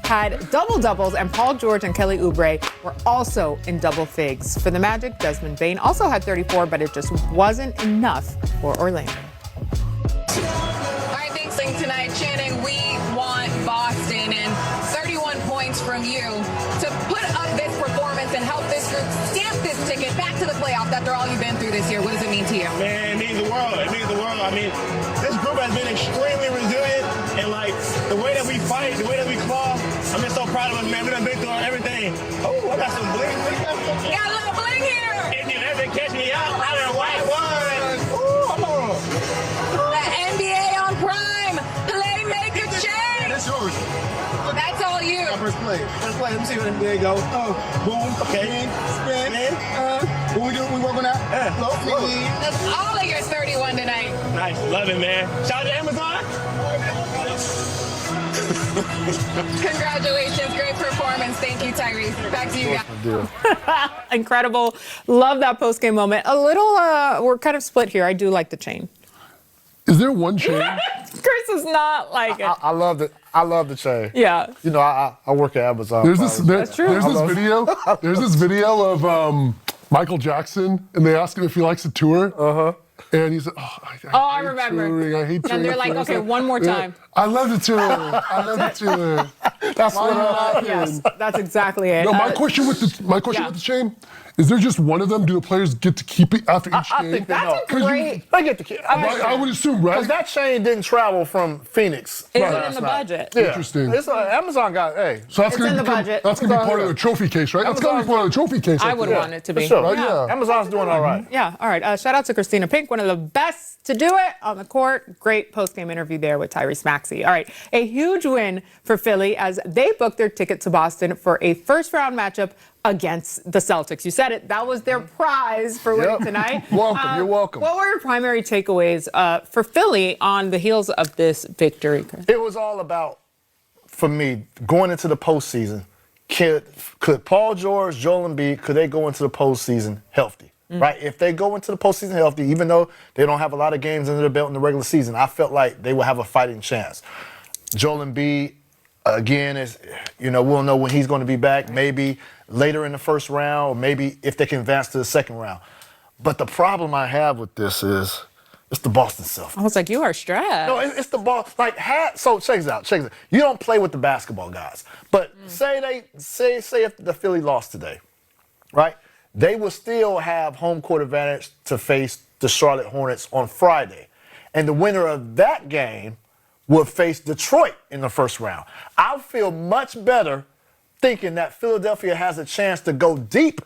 had double-doubles, and Paul George and Kelly Oubre were also in double figs. For the Magic, Desmond Bane also had 34, but it just wasn't enough for Orlando. All right, thanks tonight. Channing, we want Boston, and 31 points from you to put up this performance and help this group stamp this ticket back to the playoffs after all you've been through this year. What does it mean to you? Man, it means the world. It means the world. I mean, this group has been extremely resilient, and like the way that we fight, the way that we claw, I'm just so proud of us, man. We done been through everything. Oh, I got some bling. Got a little bling here. If you ever catch me out in a white one. Ooh, hold on. The NBA on Prime. Playmaker change. That's yours. That's all you. First play. First play. Let me see where the NBA go. Oh, boom. Okay. Spin. What we do? We work on that? Low. That's all of your 31 tonight. Nice. Love it, man. Shout out to Amazon. Congratulations. Great performance. Thank you, Tyrese. Back to you guys. Incredible. Love that post-game moment. A little, we're kind of split here. I do like the chain. Is there one chain? Chris is not like it. I love the chain. Yeah. You know, I work at Amazon. That's true. There's this video of Michael Jackson, and they ask him if he likes to tour. And he said, I remember. Touring. I hate touring. And they're like, okay, one more time. I love the tour. I love the tour. That's what happened. Yes, that's exactly it. No, my question with the chain, is there just one of them? Do the players get to keep it after each I game? think they That's know. a great. They get the kid. I would assume, right? Because that chain didn't travel from Phoenix. Is last it in the night. budget? Yeah. Interesting. It's Amazon got, hey. So that's It's going in to the budget. That's going to be part of the trophy case, right? That's going to be part of the trophy case. I would think. want it to be. For sure. Right, yeah. Amazon's doing all right. Yeah, all right. Shout out to Christina Pink, one of the best to do it on the court. Great post-game interview there with Tyrese Maxey. All right, a huge win for Philly as they booked their ticket to Boston for a first-round matchup against the Celtics. You said it. That was their prize for winning tonight. Welcome. You're welcome. What were your primary takeaways for Philly on the heels of this victory, Chris? It was all about, for me, going into the postseason. Could Paul George, Joel Embiid, could they go into the postseason healthy? Right? If they go into the postseason healthy, even though they don't have a lot of games under their belt in the regular season, I felt like they will have a fighting chance. Joel Embiid, again, we'll know when he's going to be back, maybe later in the first round, or maybe if they can advance to the second round. But the problem I have with this is it's the Boston Celtics. I was like, you are stressed. No, it's the ball. So check this out. You don't play with the basketball guys. But say if the Philly lost today, right? They will still have home court advantage to face the Charlotte Hornets on Friday. And the winner of that game will face Detroit in the first round. I feel much better thinking that Philadelphia has a chance to go deep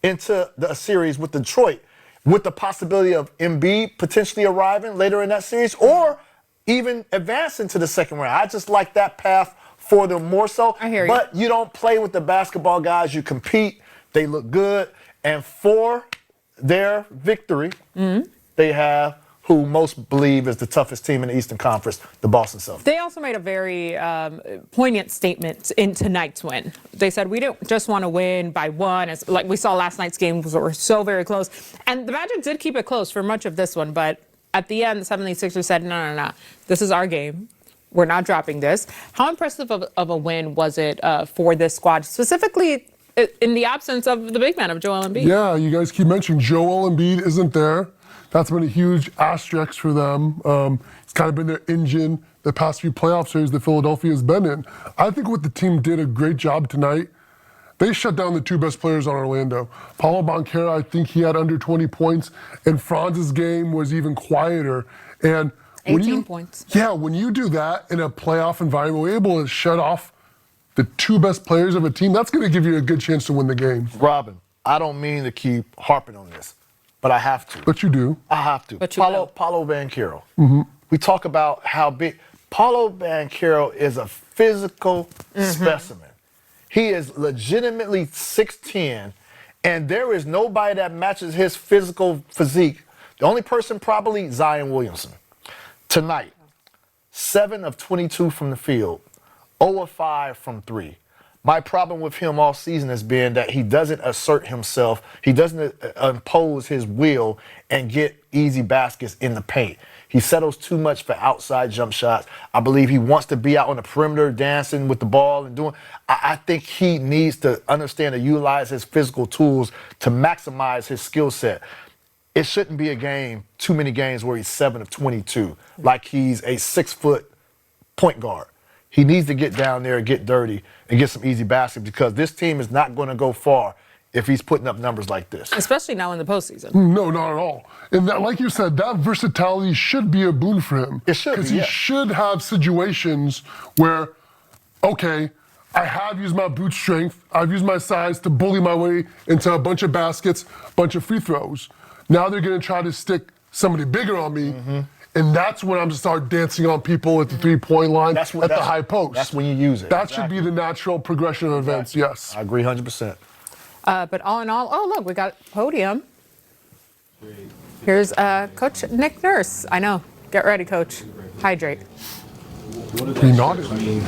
into the series with Detroit, with the possibility of Embiid potentially arriving later in that series or even advancing to the second round. I just like that path for them more so. I hear you. But you don't play with the basketball guys. You compete. They look good. And for their victory, they have who most believe is the toughest team in the Eastern Conference, the Boston Celtics. They also made a very poignant statement in tonight's win. They said, we don't just want to win by one, as like we saw last night's games were so very close. And the Magic did keep it close for much of this one, but at the end, the 76ers said, no. This is our game. We're not dropping this. How impressive of a win was it for this squad, specifically in the absence of the big man of Joel Embiid? Yeah, you guys keep mentioning Joel Embiid isn't there. That's been a huge asterisk for them. It's kind of been their engine the past few playoff series that Philadelphia has been in. I think what the team did a great job tonight. They shut down the two best players on Orlando. Paolo Banchero, I think he had under 20 points, and Franz's game was even quieter. And 18 points. Yeah, when you do that in a playoff environment, we're able to shut off the two best players of a team. That's going to give you a good chance to win the game. Robin, I don't mean to keep harping on this, but I have to. But you do. I have to. But you will. Paolo Banchero. We talk about how big. Paolo Banchero is a physical specimen. He is legitimately 6'10", and there is nobody that matches his physical physique. The only person probably Zion Williamson. Tonight, 7 of 22 from the field, 0 of 5 from 3. My problem with him all season has been that he doesn't assert himself. He doesn't impose his will and get easy baskets in the paint. He settles too much for outside jump shots. I believe he wants to be out on the perimeter dancing with the ball and doing. I think he needs to understand and utilize his physical tools to maximize his skill set. It shouldn't be a game, too many games where he's 7 of 22, like he's a 6-foot point guard. He needs to get down there and get dirty and get some easy baskets because this team is not going to go far if he's putting up numbers like this. Especially now in the postseason. No, not at all. And that, like you said, that versatility should be a boon for him. It should be, because he should have situations where, okay, I have used my boot strength, I've used my size to bully my way into a bunch of baskets, bunch of free throws. Now they're going to try to stick somebody bigger on me, and that's when I'm going to start dancing on people at the three-point line, at the high post. That's when you use it. That should be the natural progression of events, yes. I agree 100%. But all in all, oh, look, we got a podium. Here's Coach Nick Nurse. I know. Get ready, Coach. Hydrate. What does that mean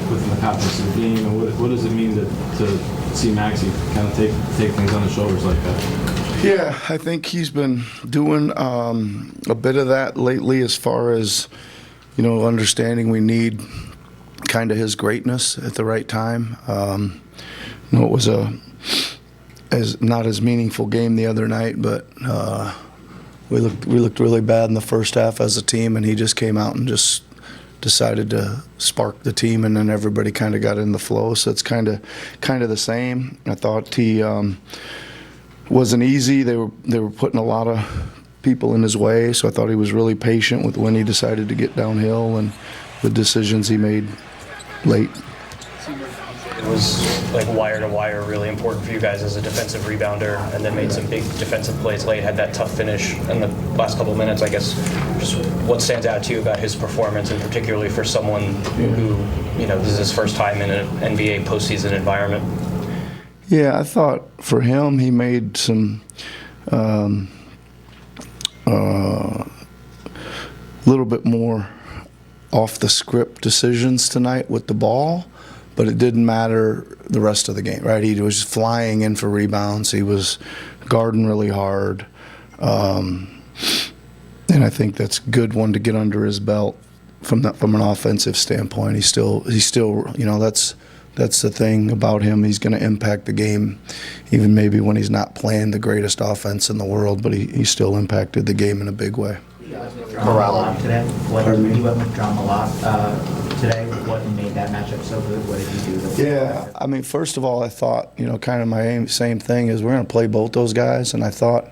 within the context of the game, and what does it mean to see Maxey kind of take things on his shoulders like that? Yeah, I think he's been doing a bit of that lately as far as, understanding we need kind of his greatness at the right time. It was not as meaningful game the other night, but we looked really bad in the first half as a team, and he just came out and just decided to spark the team, and then everybody kind of got in the flow. So it's kind of the same. I thought he wasn't easy. They were putting a lot of people in his way, so I thought he was really patient with when he decided to get downhill and the decisions he made late. It was like wire to wire, really important for you guys as a defensive rebounder, and then made some big defensive plays late, had that tough finish in the last couple of minutes. I guess just what stands out to you about his performance, and particularly for someone who, this is his first time in an NBA postseason environment? Yeah, I thought for him, he made some little bit more off the script decisions tonight with the ball, but it didn't matter the rest of the game, right? He was flying in for rebounds. He was guarding really hard. And I think that's a good one to get under his belt from an offensive standpoint. He's still, that's the thing about him. He's going to impact the game, even maybe when he's not playing the greatest offense in the world, but he still impacted the game in a big way. Morale today. You went with Drum a lot today. What made that matchup so good? What did you do? Yeah, I mean, first of all, I thought, kind of my same thing is we're going to play both those guys, and I thought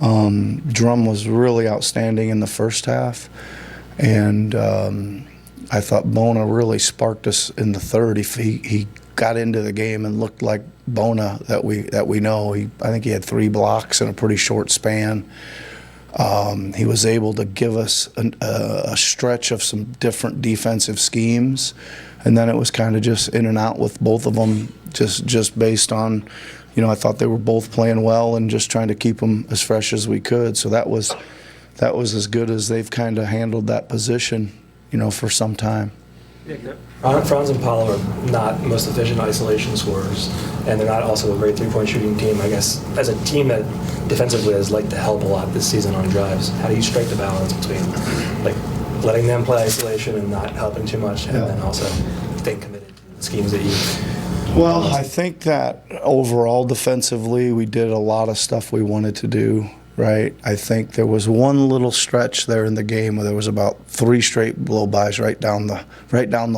Drum was really outstanding in the first half, and I thought Bona really sparked us in the third. He got into the game and looked like Bona that we know. I think he had 3 blocks in a pretty short span. He was able to give us a stretch of some different defensive schemes, and then it was kind of just in and out with both of them, just based on, I thought they were both playing well and just trying to keep them as fresh as we could. So that was as good as they've kind of handled that position, for some time. Franz and Paolo are not most efficient isolation scorers, and they're not also a great three-point shooting team. I guess as a team that defensively has liked to help a lot this season on drives, how do you strike the balance between letting them play isolation and not helping too much, and then also staying committed to the schemes that you? Well, I think that overall defensively we did a lot of stuff we wanted to do. Right, I think there was one little stretch there in the game where there was about 3 straight blow-bys right down the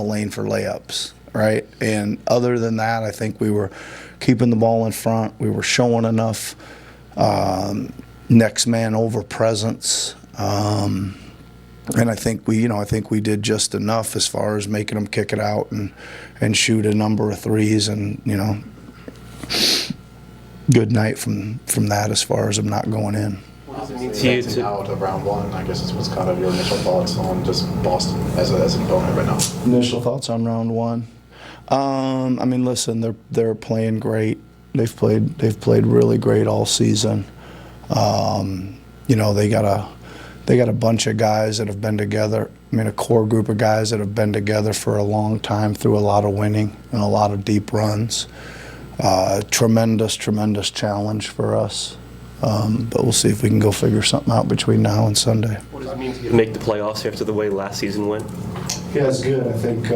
lane for layups. Right, and other than that, I think we were keeping the ball in front. We were showing enough next man over presence, and I think we did just enough as far as making them kick it out and shoot a number of threes, and good night from that as far as them not going in. What does it mean to you out of round 1? I guess is what's kind of your initial thoughts on just Boston as an opponent right now. Initial thoughts on round 1. I mean, listen, they're playing great. They've played really great all season. They got a bunch of guys that have been together. I mean, a core group of guys that have been together for a long time through a lot of winning and a lot of deep runs. Tremendous challenge for us. But we'll see if we can go figure something out between now and Sunday. What does it mean to make the playoffs after the way last season went? Yeah, it's good. I think,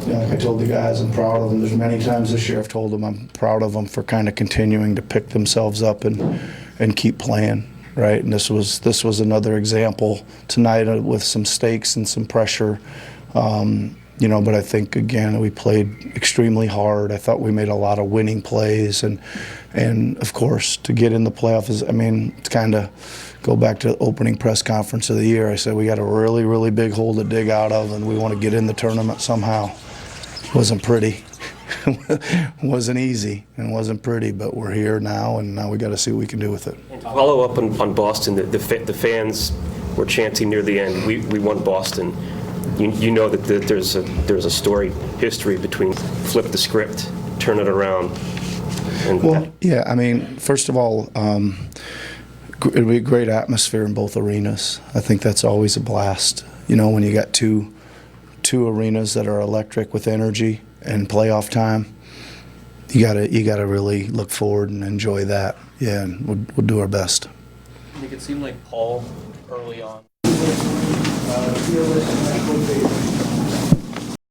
like I told the guys, I'm proud of them. There's many times this year I've told them I'm proud of them for kind of continuing to pick themselves up and keep playing, right? And this was another example tonight with some stakes and some pressure. But I think, again, we played extremely hard. I thought we made a lot of winning plays. And of course, to get in the playoffs, it's kind of go back to the opening press conference of the year. I said we got a really, really big hole to dig out of, and we want to get in the tournament somehow. It wasn't pretty. It wasn't easy and wasn't pretty, but we're here now, and now we got to see what we can do with it. And to follow up on Boston, the fans were chanting near the end, we won Boston. You know that there's a storied history between flip the script, turn it around. First of all, it'll be a great atmosphere in both arenas. I think that's always a blast. When you got two arenas that are electric with energy and playoff time, you gotta really look forward and enjoy that. Yeah, and we'll do our best. Make it seem like Paul early on.